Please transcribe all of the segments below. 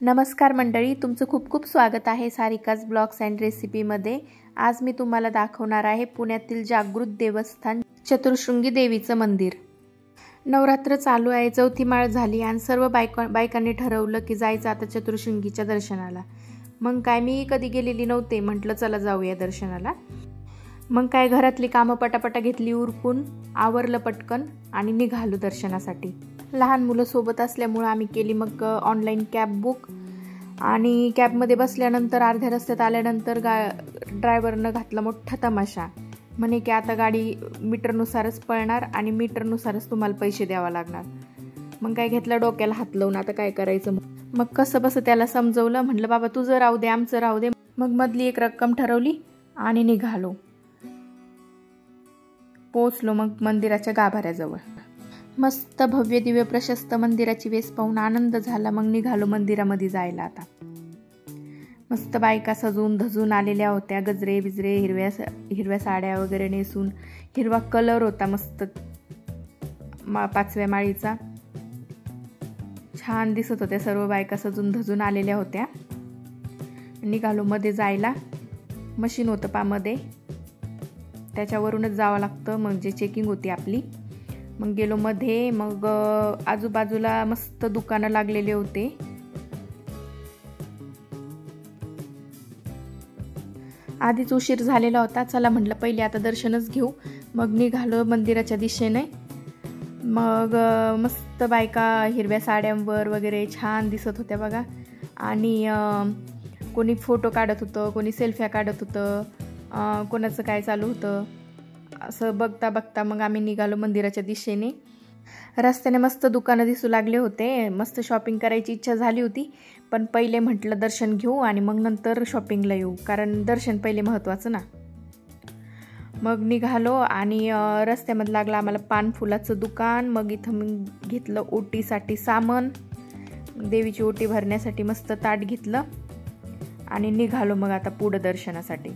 नमस्कार मंडळी, तुमचं खूप खूप स्वागत आहे सारिकाज ब्लॉग्स अँड रेसिपीमध्ये। आज मी तुम्हाला दाखवणार आहे पुण्यातील जागृत देवस्थान चतुर्शृंगी देवीचं मंदिर। नवरात्र चालू आहे, चौथी माळ झाली आणि सर्व बायकांनी ठरवलं की जायचं आता चतुर्शृंगीच्या दर्शनाला। मग काय मी कधी गेलेली नव्हते, म्हटलं चला जाऊया दर्शनाला। मग काय घरातली कामं पटापटा घेतली उरकून, आवरलं पटकन आणि निघालो दर्शनासाठी। लहान मुलं सोबत असल्यामुळे आम्ही केली मग ऑनलाईन कॅब बुक आणि कॅबमध्ये बसल्यानंतर अर्ध्या रस्त्यात आल्यानंतर ड्रायव्हरनं घातला मोठा तमाशा, म्हणे की आता गाडी मीटरनुसारच पळणार आणि मीटरनुसारच तुम्हाला पैसे द्यावा लागणार। मग काय घेतलं डोक्याला हात लावून, आता काय करायचं। मग कसं बसं त्याला समजवलं, म्हटलं बाबा तुझं राहू दे आमचं राहू दे। मग मधली एक रक्कम ठरवली आणि निघालो। पोचलो मग मंदिराच्या गाभाऱ्याजवळ। मस्त भव्य दिव्य प्रशस्त मंदिराची वेस पाहून आनंद झाला। मग निघालो मंदिरामध्ये जायला। आता मस्त बायका सजून धजून आलेल्या होत्या, गजरे बिजरे हिरव्या साड्या वगैरे नेसून, हिरवा कलर होता मस्त पाचव्या माळीचा, छान दिसत होत्या सर्व बायका सजून धजून आलेल्या होत्या। निघालो मध्ये जायला, मशीन होतं पामध्ये, त्याच्यावरूनच जावं लागतं म्हणजे चेकिंग होती आपली। मग गेलो मध्ये, मग आजूबाजूला मस्त दुकानं लागलेले होते। आधीच उशीर झालेला होता, चला म्हटलं पहिले आता दर्शनच घेऊ। मग निघालो मंदिराच्या दिशेने। मग मस्त बायका हिरव्या साड्यांवर वगैरे छान दिसत होत्या बघा। आणि कोणी फोटो काढत होतं, कोणी सेल्फ्या काढत होतं, कोणाचं काय चालू होतं असं बघता बघता मग आम्ही निघालो मंदिराच्या दिशेने। रस्त्याने मस्त दुकानं दिसू लागले होते, मस्त शॉपिंग करायची इच्छा झाली होती, पण पहिले म्हटलं दर्शन घेऊ आणि मग नंतर शॉपिंगला येऊ, कारण दर्शन पहिले महत्त्वाचं ना। मग निघालो आणि रस्त्यामध्ये लागलं आम्हाला पानफुलाचं दुकान। मग इथं मी घेतलं ओटीसाठी सामान, देवीची ओटी भरण्यासाठी मस्त ताट घेतलं आणि निघालो मग आता पुढं दर्शनासाठी।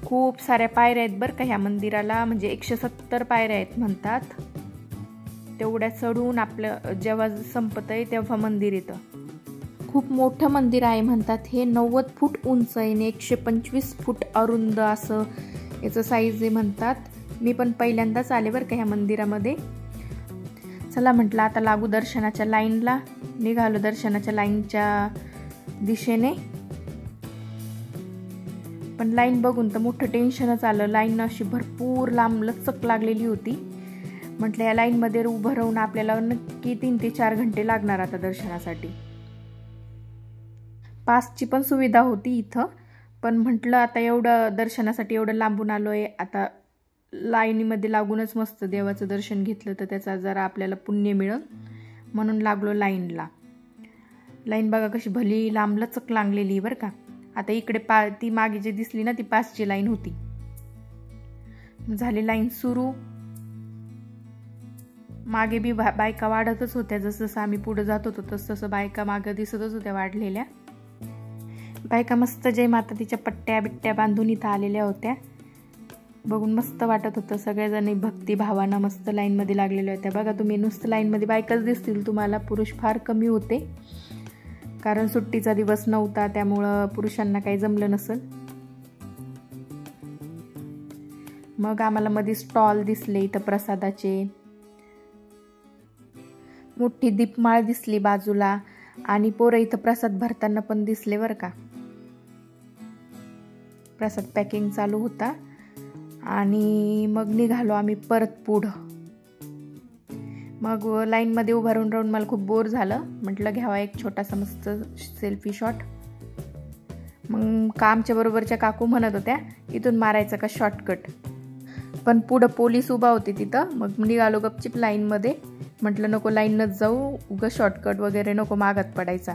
खूप साऱ्या पायऱ्या आहेत बरं का ह्या मंदिराला, म्हणजे 170 पायऱ्या आहेत म्हणतात। तेवढ्या चढून आपलं जेव्हा संपत आहे तेव्हा मंदिर येतं। खूप मोठं मंदिर आहे म्हणतात हे, 90 फूट उंच आहे आणि 125 फूट अरुंद असं याचं साईज आहे म्हणतात। मी पण पहिल्यांदाच आले बरं का ह्या मंदिरामध्ये। चला म्हटलं आता लागू दर्शनाच्या लाईनला। निघालो दर्शनाच्या लाईनच्या दिशेने, पण लाईन बघून तर मोठं टेन्शनच आलं। लाईन अशी भरपूर लांब लचक लागलेली होती। म्हटलं या लाईनमध्ये उभं राहून आपल्याला नक्की 3 ते 4 घंटे लागणार आता दर्शनासाठी। पासची पण सुविधा होती इथं, पण म्हटलं आता एवढं दर्शनासाठी एवढं लांबून आलोय, आता लाईनीमध्ये लागूनच मस्त देवाचं दर्शन घेतलं तर त्याचा जरा आपल्याला पुण्य मिळेल, म्हणून लागलो लाईनला। लाईन बघा कशी भली लांब लचक लागलेली बरं का। आता इकडे ती मागे जी दिसली ना ती पासची लाईन होती। झाली लाईन सुरू, मागे बी बायका वाढतच होत्या, जसं आम्ही पुढे जात होतो तसं बायका मागे दिसतच होत्या वाढलेल्या। बायका मस्त जय माता तिच्या पट्ट्या बिट्ट्या बांधून इथं आलेल्या होत्या, बघून मस्त वाटत होतं। सगळेजण भक्ती भावानं मस्त लाईनमध्ये लागलेल्या होत्या बघा। तुम्ही नुसतं लाईनमध्ये बायकाच दिसतील तुम्हाला, पुरुष फार कमी होते, कारण सुट्टीचा दिवस नव्हता त्यामुळं पुरुषांना काही जमलं नसेल। मग आम्हाला मध्ये स्टॉल दिसले इथं प्रसादाचे, मोठी दीपमाळ दिसली बाजूला आणि पोरं इथं प्रसाद भरताना पण दिसले बरं का। प्रसाद पॅकिंग चालू होता आणि मग निघालो आम्ही परत पुढं। मग लाईनमध्ये उभं राहून मला खूप बोर झालं, म्हटलं घ्यावा एक छोटासा मस्त सेल्फी शॉट। मग आमच्या बरोबरच्या काकू म्हणत होत्या इथून मारायचा का शॉर्टकट, पण पुढं पोलीस उभा होते तिथं। मग निघालो गपचिप लाईनमध्ये, म्हटलं नको लाईनच जाऊ, उगं शॉर्टकट वगैरे नको मागत पडायचा।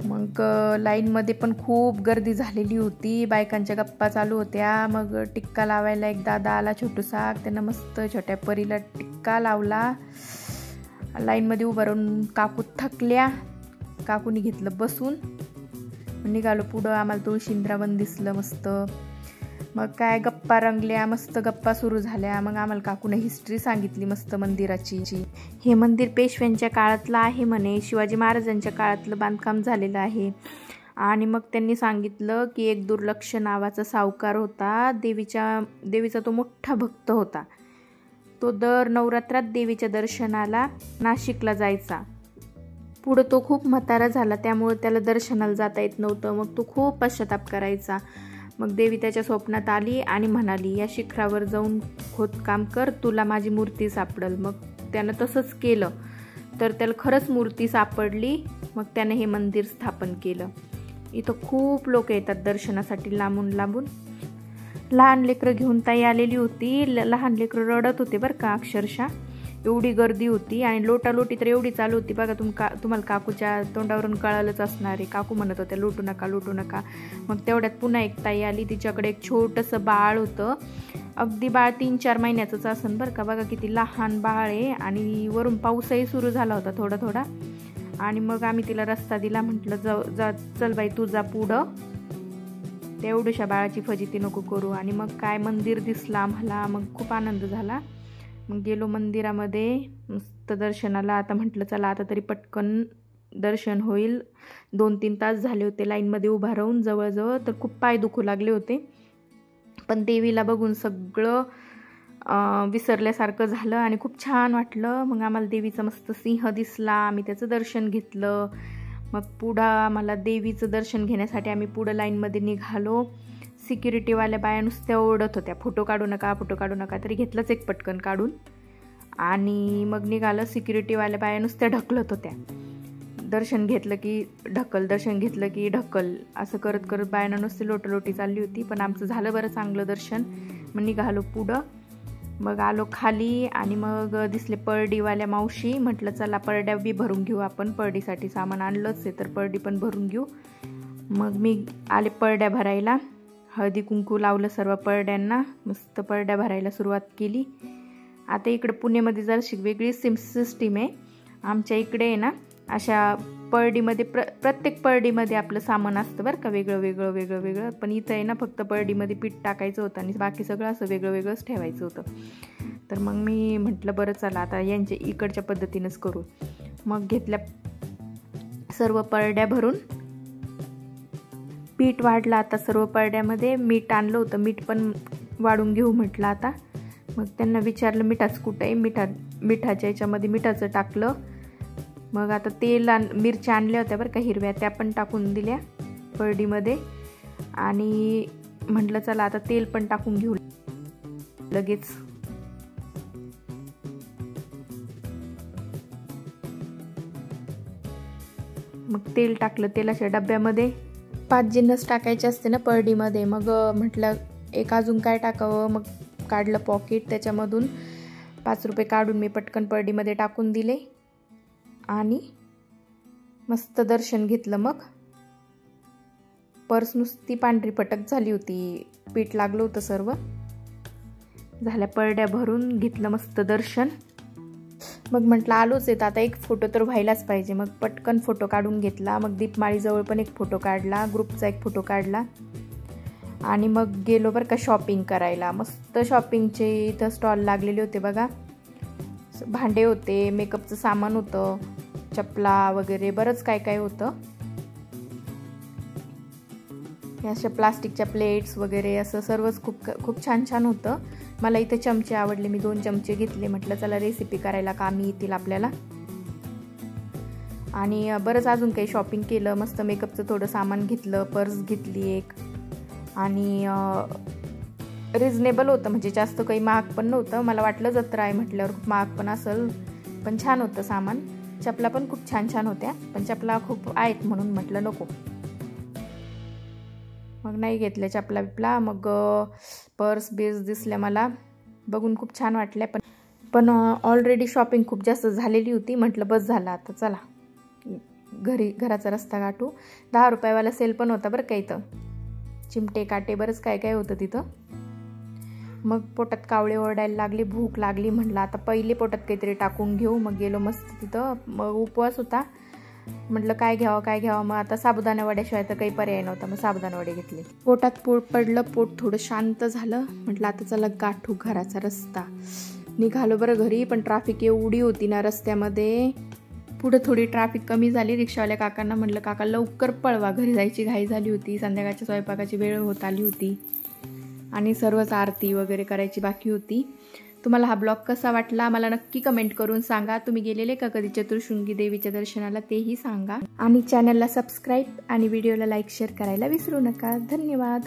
मग लाईनमध्ये पण खूप गर्दी झालेली होती, बायकांच्या गप्पा चालू होत्या। मग टिक्का लावायला एक दादा आला छोटूसा, त्यानं मस्त छोट्या परीला टिक्का लावला। लाईनमध्ये उभं राहून काकू थकल्या, काकूनी घेतलं बसून। निघालो पुढं, आम्हाला तुळशी वृंदावन दिसलं मस्त। मग काय गप्पा रंगल्या, मस्त गप्पा सुरू झाल्या. मग आम्हाला काकूने हिस्ट्री सांगितली मस्त मंदिराची. हे मंदिर पेशव्यांच्या काळातलं आहे म्हणे, शिवाजी महाराजांच्या काळातलं बांधकाम झालेलं आहे. आणि मग त्यांनी सांगितलं की एक दुर्लक्ष नावाचा सावकार होता, देवीचा तो मोठा भक्त होता. तो दर नवरात्रात देवीच्या दर्शनाला नाशिकला जायचा. पुढं तो खूप म्हातारा झाला, त्यामुळे त्याला दर्शनाला जाता येत नव्हतं. मग तो खूप पश्चाताप करायचा. मग देवी त्याच्या स्वप्नात आली आणि म्हणाली, या शिखरावर जाऊन खोदकाम कर, तुला माझी मूर्ती सापडल. मग त्यानं तसंच केलं, तर त्याला खरंच मूर्ती सापडली. मग त्याने हे मंदिर स्थापन केलं. इथं खूप लोक येतात दर्शनासाठी लांबून लांबून. लहान लेकरं घेऊन ताई आलेली होती. लहान लेकरं रडत होते बरं का, अक्षरशः एवढी गर्दी होती. आणि लोटालोटी तर एवढी चालू होती बघा, तुम्हाला काकूच्या तोंडावरून कळालंच असणार आहे. काकू म्हणत होत्या लुटू नका लुटू नका. मग तेवढ्यात पुन्हा एक ताई आली, तिच्याकडे एक छोटंसं बाळ होतं. अगदी बाळ 3-4 महिन्याचंच असन बरं का. बघा किती लहान बाळ आहे. आणि वरून पाऊसही सुरू झाला होता थोडा थोडा. आणि मग आम्ही तिला रस्ता दिला, म्हटलं जा चल बाई तू जा पुढं, तेवढ्याशा बाळाची फजिती नको करू. आणि मग काय मंदिर दिसलं आम्हाला, मग खूप आनंद झाला. मग गेलो मंदिरामध्ये मस्त दर्शनाला. आता म्हटलं चला आता तरी पटकन दर्शन होईल. 2-3 तास झाले होते लाईनमध्ये उभा राहून जवळजवळ, तर खूप पाय दुखू लागले होते. पण देवीला बघून सगळं विसरल्यासारखं झालं आणि खूप छान वाटलं. मग आम्हाला देवीचा मस्त सिंह दिसला, आम्ही त्याचं दर्शन घेतलं. मग पुढं आम्हाला देवीचं दर्शन घेण्यासाठी आम्ही पुढं लाईनमध्ये निघालो. सिक्युरिटीवाल्या बाया नुसत्या ओरडत होत्या, फोटो काढू नका फोटो काढू नका. तरी घेतलंच एक पटकन काढून आणि मग निघालं. सिक्युरिटीवाल्या बाया नुसत्या ढकलत होत्या, दर्शन घेतलं की ढकल, दर्शन घेतलं की ढकल, असं करत करत बायांना नुसती लोटलोटी चालली होती. पण आमचं झालं बरं चांगलं दर्शन. मग निघालो पुढं. मग आलो खाली आणि मग दिसले परडीवाल्या मावशी. म्हटलं चला परड्या बी भरून घेऊ आपण, परडीसाठी सामान आणलंच आहे तर परडी पण भरून घेऊ. मग मी आले परड्या भरायला. हळदी कुंकू लावलं सर्व परड्यांना, मस्त परड्या भरायला सुरुवात केली. आता इकडं पुण्यामध्ये जराशी वेगळी सिस्टीम आहे. आमच्या इकडे आहे ना अशा परडीमध्ये प्रत्येक परडीमध्ये आपलं सामान असतं बरं का, वेगळं वेगळं वेगळं वेगळं. पण इथं आहे ना फक्त परडीमध्ये पीठ टाकायचं होतं आणि बाकी सगळं असं वेगळं वेगळंच ठेवायचं होतं. तर मग मी म्हटलं बरं चला आता यांच्या इकडच्या पद्धतीनंच करू. मग घेतल्या सर्व परड्या भरून. पीठ वाढलं आता सर्व परड्यामध्ये. मीठ आणलं होतं, मीठ पण वाढून घेऊ म्हटलं आता. मग त्यांना विचारलं मिठाचं कुठं आहे, मिठाच्या याच्यामध्ये मिठाचं टाकलं. मग आता तेल मिरच्या आणल्या होत्या बरं का हिरव्या, त्या पण टाकून दिल्या परडीमध्ये. आणि म्हटलं चला आता तेल पण टाकून घेऊ लगेच. मग तेल टाकलं, तेलाच्या डब्यामध्ये 5 जिन्नस टाकायचे असते ना परडीमध्ये. मग म्हटलं एक अजून काय टाकावं. मग काढलं पॉकेट, त्याच्यामधून 5 रुपये काढून मी पटकन परडीमध्ये टाकून दिले आणि मस्त दर्शन घेतलं. मग पर्स नुसती पांढरी पटक झाली होती, पीठ लागलं होतं सर्व. झाल्या परड्या भरून, घेतलं मस्त दर्शन. मग म्हटलं आलोच आहे आता एक फोटो तर व्हायलाच पाहिजे. मग पटकन फोटो काढून घेतला. मग दीपमाळीजवळ पण एक फोटो काढला, ग्रुपचा एक फोटो काढला. आणि मग गेलो बरं का शॉपिंग करायला. मस्त शॉपिंगचे इथं स्टॉल लागलेले होते बघा. भांडे होते, मेकअपचं सामान होतं, चपला वगैरे बरंच काय काय होतं. अशा प्लास्टिकच्या प्लेट्स वगैरे असं सर्वच खूप छान छान होतं. मला इथे चमचे आवडले, मी 2 चमचे घेतले. म्हटलं चला रेसिपी करायला कामी येतील आपल्याला. आणि बरंच अजून काही शॉपिंग केलं. मस्त मेकअपचं थोडं सामान घेतलं, पर्स घेतली एक. आणि रिजनेबल होतं, म्हणजे जास्त काही महाग पण नव्हतं. मला वाटलं जत्रा आहे म्हटल्यावर खूप महाग पण असेल, पण छान होतं सामान. चपला पण खूप छान छान होत्या, पण चपला खूप आहेत म्हणून म्हटलं नको. मग नाही घेतल्या चपला बिपला. मग पर्स बिर्स दिसल्या मला, बघून खूप छान वाटल्या. पण ऑलरेडी शॉपिंग खूप जास्त झालेली होती. म्हटलं बस झालं आता, चला घराचा रस्ता गाठू. 10 रुपयावाला सेल पण होता बरं का इथं. चिमटे काटे बरंच काय काय होतं तिथं. मग पोटात कावळे ओरडायला लागले, भूक लागली. म्हटलं आता पहिले पोटात काहीतरी टाकून घेऊ. मग गेलो मस्त तिथं. मग उपवास होता म्हटलं काय घ्यावं, मग आता साबुदाणा वड्याशिवाय तर काही पर्याय नव्हता, मग साबुदाणा वडे घेतले. पोटात पोट पडलं, पोट थोडं शांत झालं. म्हटलं आता चला गाठू घराचा रस्ता. निघालो बरं घरी, पण ट्रॅफिक एवढी होती ना रस्त्यामध्ये. पुढे थोडी ट्रॅफिक कमी झाली. रिक्षावाल्या काकांना म्हटलं काका लवकर पळवा, घरी जायची घाई झाली होती, संध्याकाळच्या स्वयंपाकाची वेळ होत आली होती आणि सर्वच आरती वगैरे करायची बाकी होती. तुम्हाला हा ब्लॉग कसा वाटला मला नक्की कमेंट करून सांगा. तुम्ही गेलेले का कधी चतुर्शृंगी देवीच्या दर्शनाला तेही सांगा. आणि चॅनलला सबस्क्राईब आणि व्हिडिओला लाईक शेअर करायला विसरू नका. धन्यवाद.